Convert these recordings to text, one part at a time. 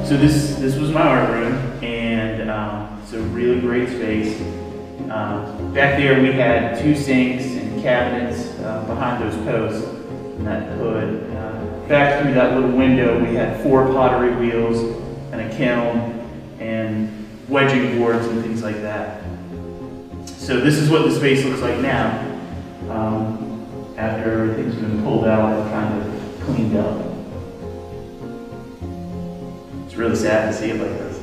So this was my art room, and it's a really great space. Back there we had 2 sinks and cabinets behind those posts and that hood. Back through that little window we had 4 pottery wheels and a kiln and wedging boards and things like that. So this is what the space looks like now, after everything's been pulled out and kind of cleaned up. It's really sad to see it like this.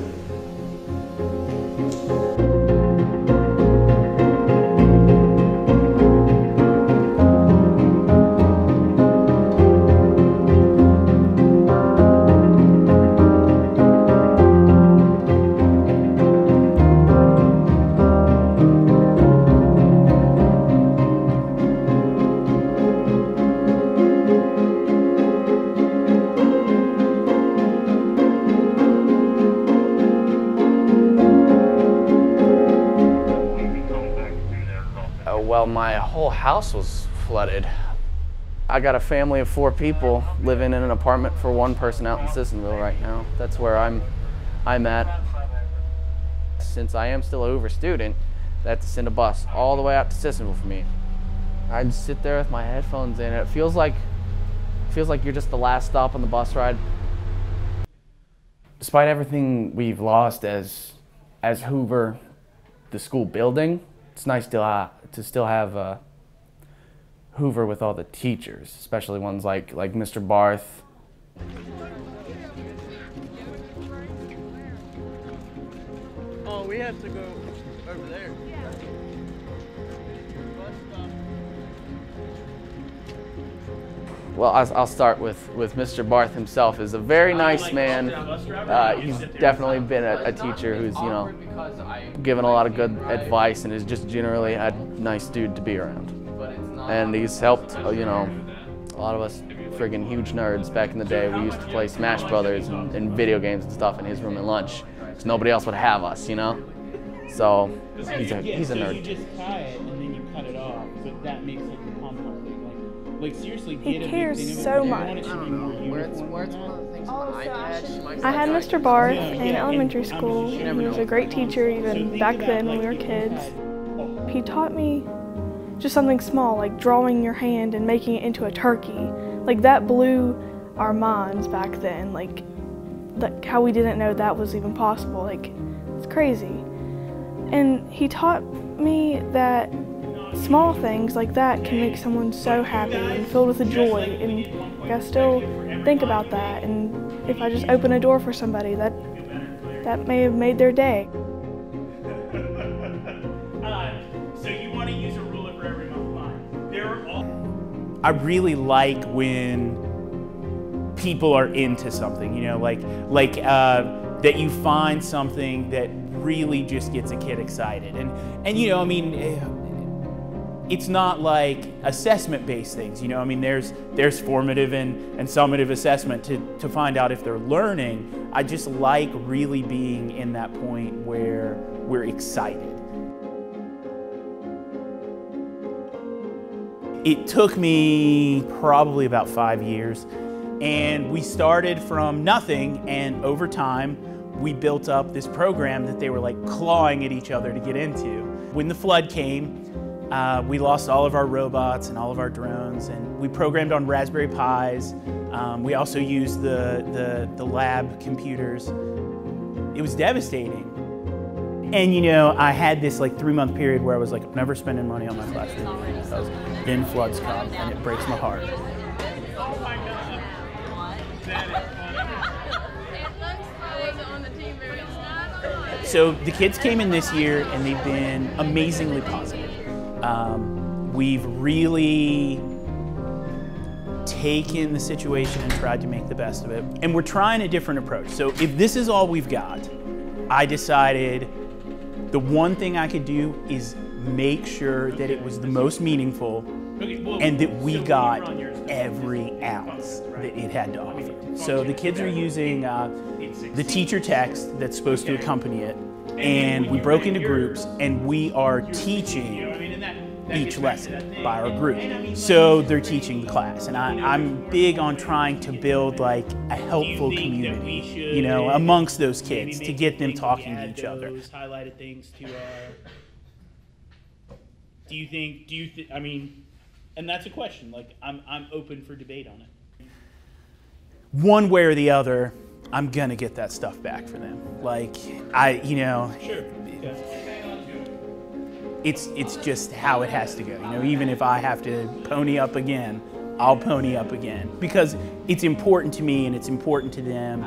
Well, my whole house was flooded. I got a family of 4 people living in an apartment for 1 person out in Sissonville right now. That's where I'm at. Since I am still a Hoover student, they have to send a bus all the way out to Sissonville for me. I just sit there with my headphones in. It feels like you're just the last stop on the bus ride. Despite everything we've lost as Hoover, the school building, it's nice to still have Hoover with all the teachers, especially ones like Mr. Barth. Oh, we have to go over there. Well, I'll start with Mr. Barth himself. Is a very nice man. He's definitely been a teacher who's, you know, given a lot of good advice and is just generally a nice dude to be around. And he's helped, you know, a lot of us friggin' huge nerds back in the day. We used to play Smash Brothers and video games and stuff in his room at lunch, because nobody else would have us, you know. So he's a nerd. So you just tie it and then you cut it off, but that makes it complex. Like seriously, he cares so much. I don't know. Where it's one of the things on the iPad. I had Mr. Barth in elementary school. He was a great teacher even back then when we were kids. He taught me just something small, like drawing your hand and making it into a turkey. Like that blew our minds back then. Like how we didn't know that was even possible. Like it's crazy. And he taught me that small things like that can make someone so happy and filled with a joy, and I still think about that, and if I just open a door for somebody, that may have made their day. So you want to use a ruler for every month. I really like when people are into something, you know, like that you find something that really just gets a kid excited, and you know, I mean, it's not like assessment-based things, you know. I mean, there's formative and summative assessment to find out if they're learning. I just like really being in that point where we're excited. It took me probably about 5 years, and we started from nothing, and over time, we built up this program that they were like clawing at each other to get into. When the flood came, we lost all of our robots and all of our drones, and we programmed on Raspberry Pis. We also used the lab computers. It was devastating. And you know, I had this like 3-month period where I was like, I'm never spending money on my Flash video game, because then floods come and it breaks my heart. So the kids came in this year and they've been amazingly positive. We've really taken the situation and tried to make the best of it. And we're trying a different approach. So if this is all we've got, I decided the one thing I could do is make sure that it was the most meaningful and that we got every ounce that it had to offer. So the kids are using the teacher text that's supposed to accompany it, and we broke into groups and we are teaching each lesson by our group. So they're teaching the class, and I'm big on trying to build like a helpful community, you know, amongst those kids to get them talking to each other. Highlighted things to I mean, and that's a question, like I'm open for debate on it. One way or the other, I'm gonna get that stuff back for them. Like, you know, Sure. Okay. it's just how it has to go. You know, even if I have to pony up again, I'll pony up again because it's important to me and it's important to them.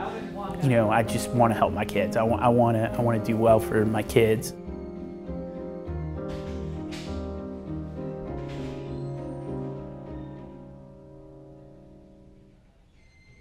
You know, I just want to help my kids. I want to do well for my kids.